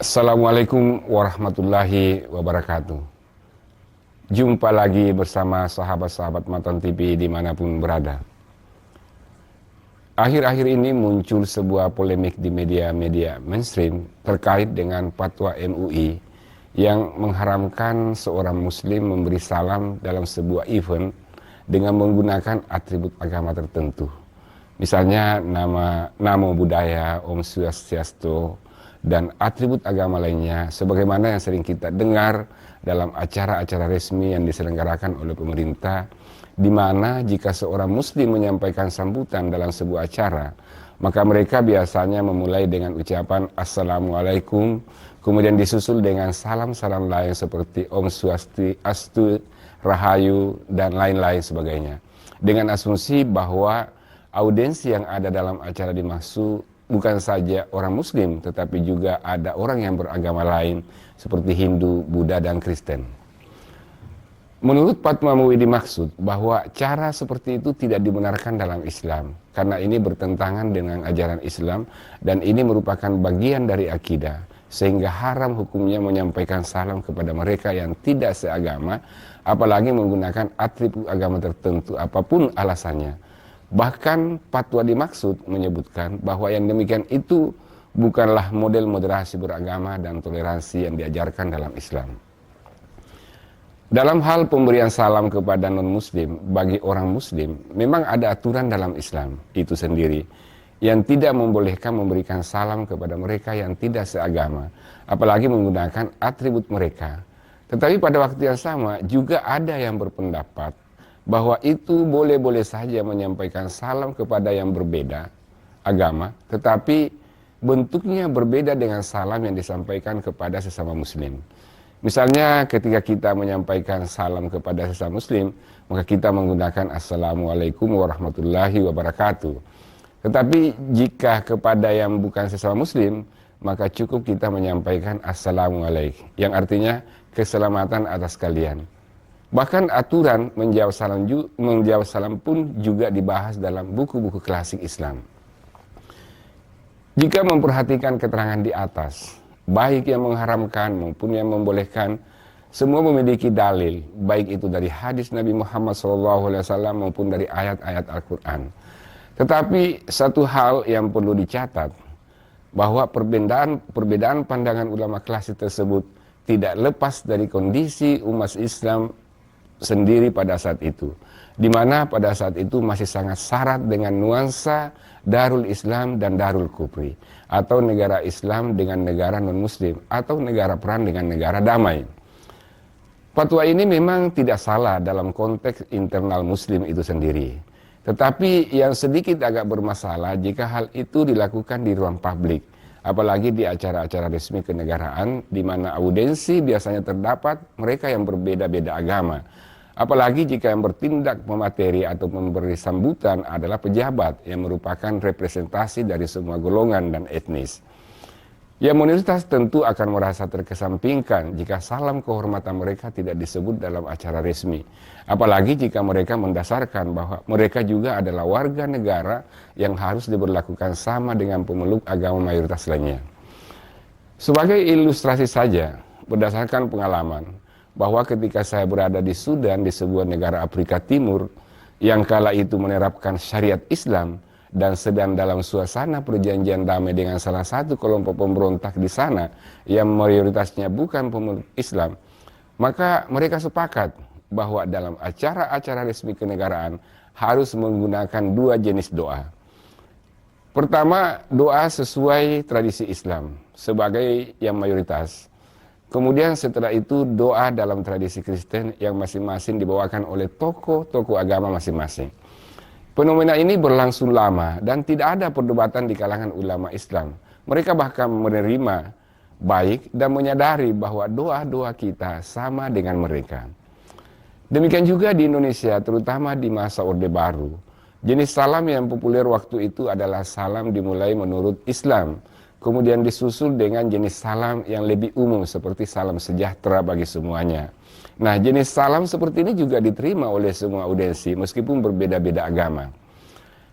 Assalamualaikum warahmatullahi wabarakatuh. Jumpa lagi bersama sahabat-sahabat Matan TV dimanapun berada. Akhir-akhir ini muncul sebuah polemik di media-media mainstream terkait dengan fatwa MUI yang mengharamkan seorang muslim memberi salam dalam sebuah event dengan menggunakan atribut agama tertentu. Misalnya namo buddhaya, Om Swastiastu, dan atribut agama lainnya sebagaimana yang sering kita dengar dalam acara-acara resmi yang diselenggarakan oleh pemerintah, di mana jika seorang muslim menyampaikan sambutan dalam sebuah acara, maka mereka biasanya memulai dengan ucapan Assalamualaikum, kemudian disusul dengan salam-salam lain seperti Om Swastiastu, Rahayu, dan lain-lain sebagainya, dengan asumsi bahwa audiensi yang ada dalam acara dimaksud bukan saja orang muslim, tetapi juga ada orang yang beragama lain seperti Hindu, Buddha, dan Kristen. Menurut fatwa MUI dimaksud bahwa cara seperti itu tidak dibenarkan dalam Islam, karena ini bertentangan dengan ajaran Islam dan ini merupakan bagian dari akidah, sehingga haram hukumnya menyampaikan salam kepada mereka yang tidak seagama, apalagi menggunakan atribut agama tertentu apapun alasannya. Bahkan fatwa dimaksud menyebutkan bahwa yang demikian itu bukanlah model moderasi beragama dan toleransi yang diajarkan dalam Islam. Dalam hal pemberian salam kepada non-muslim, bagi orang muslim, memang ada aturan dalam Islam itu sendiri yang tidak membolehkan memberikan salam kepada mereka yang tidak seagama, apalagi menggunakan atribut mereka. Tetapi pada waktu yang sama juga ada yang berpendapat bahwa itu boleh-boleh saja menyampaikan salam kepada yang berbeda agama, tetapi bentuknya berbeda dengan salam yang disampaikan kepada sesama muslim. Misalnya ketika kita menyampaikan salam kepada sesama muslim, maka kita menggunakan Assalamualaikum warahmatullahi wabarakatuh. Tetapi jika kepada yang bukan sesama muslim, maka cukup kita menyampaikan Assalamualaikum, yang artinya keselamatan atas kalian. Bahkan aturan menjawab salam pun juga dibahas dalam buku-buku klasik Islam. Jika memperhatikan keterangan di atas, baik yang mengharamkan maupun yang membolehkan, semua memiliki dalil, baik itu dari hadis Nabi Muhammad SAW maupun dari ayat-ayat Al-Quran. Tetapi satu hal yang perlu dicatat, bahwa perbedaan pandangan ulama klasik tersebut tidak lepas dari kondisi umat Islam sendiri pada saat itu, di mana pada saat itu masih sangat syarat dengan nuansa Darul Islam dan Darul Kufri, atau negara Islam dengan negara non-muslim, atau negara perang dengan negara damai. Fatwa ini memang tidak salah dalam konteks internal muslim itu sendiri, tetapi yang sedikit agak bermasalah jika hal itu dilakukan di ruang publik, apalagi di acara-acara resmi kenegaraan di mana audiensi biasanya terdapat mereka yang berbeda-beda agama. Apalagi jika yang bertindak memateri atau memberi sambutan adalah pejabat yang merupakan representasi dari semua golongan dan etnis. Yang minoritas tentu akan merasa terkesampingkan jika salam kehormatan mereka tidak disebut dalam acara resmi. Apalagi jika mereka mendasarkan bahwa mereka juga adalah warga negara yang harus diberlakukan sama dengan pemeluk agama mayoritas lainnya. Sebagai ilustrasi saja, berdasarkan pengalaman, bahwa ketika saya berada di Sudan, di sebuah negara Afrika Timur yang kala itu menerapkan syariat Islam dan sedang dalam suasana perjanjian damai dengan salah satu kelompok pemberontak di sana yang mayoritasnya bukan pemeluk Islam, maka mereka sepakat bahwa dalam acara-acara resmi kenegaraan harus menggunakan dua jenis doa. Pertama, doa sesuai tradisi Islam sebagai yang mayoritas. Kemudian setelah itu doa dalam tradisi Kristen yang masing-masing dibawakan oleh tokoh-tokoh agama masing-masing. Fenomena ini berlangsung lama dan tidak ada perdebatan di kalangan ulama Islam. Mereka bahkan menerima baik dan menyadari bahwa doa-doa kita sama dengan mereka. Demikian juga di Indonesia, terutama di masa Orde Baru. Jenis salam yang populer waktu itu adalah salam dimulai menurut Islam, kemudian disusul dengan jenis salam yang lebih umum seperti salam sejahtera bagi semuanya. Nah, jenis salam seperti ini juga diterima oleh semua audiensi meskipun berbeda-beda agama.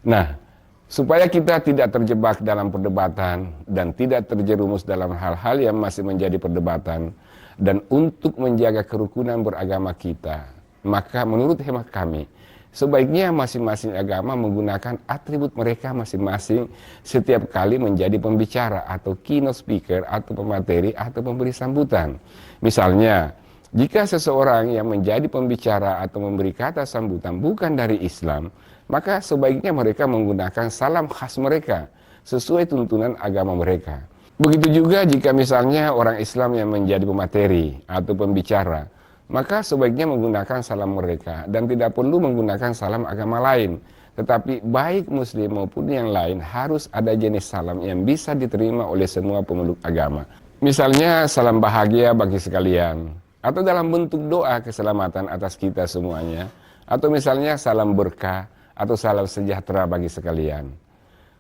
Nah, Supaya kita tidak terjebak dalam perdebatan dan tidak terjerumus dalam hal-hal yang masih menjadi perdebatan, dan untuk menjaga kerukunan beragama kita, maka menurut hemat kami, sebaiknya masing-masing agama menggunakan atribut mereka masing-masing setiap kali menjadi pembicara atau keynote speaker atau pemateri atau pemberi sambutan. Misalnya, jika seseorang yang menjadi pembicara atau memberi kata sambutan bukan dari Islam, maka sebaiknya mereka menggunakan salam khas mereka sesuai tuntunan agama mereka. Begitu juga jika misalnya orang Islam yang menjadi pemateri atau pembicara, maka sebaiknya menggunakan salam mereka dan tidak perlu menggunakan salam agama lain. Tetapi baik Muslim maupun yang lain harus ada jenis salam yang bisa diterima oleh semua pemeluk agama. Misalnya salam bahagia bagi sekalian, atau dalam bentuk doa keselamatan atas kita semuanya, atau misalnya salam berkah atau salam sejahtera bagi sekalian.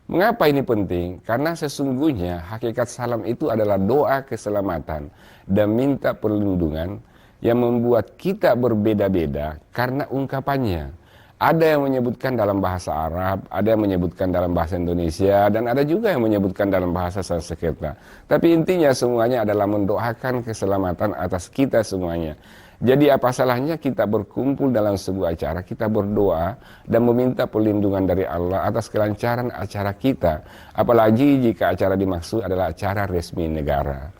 Mengapa ini penting? Karena sesungguhnya hakikat salam itu adalah doa keselamatan dan minta perlindungan yang membuat kita berbeda-beda karena ungkapannya. Ada yang menyebutkan dalam bahasa Arab, ada yang menyebutkan dalam bahasa Indonesia, dan ada juga yang menyebutkan dalam bahasa Sanskerta. Tapi intinya semuanya adalah mendoakan keselamatan atas kita semuanya. Jadi apa salahnya kita berkumpul dalam sebuah acara, kita berdoa dan meminta perlindungan dari Allah atas kelancaran acara kita. Apalagi jika acara dimaksud adalah acara resmi negara.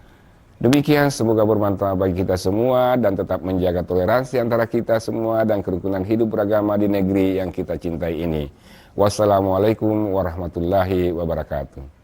Demikian, semoga bermanfaat bagi kita semua dan tetap menjaga toleransi antara kita semua dan kerukunan hidup beragama di negeri yang kita cintai ini. Wassalamualaikum warahmatullahi wabarakatuh.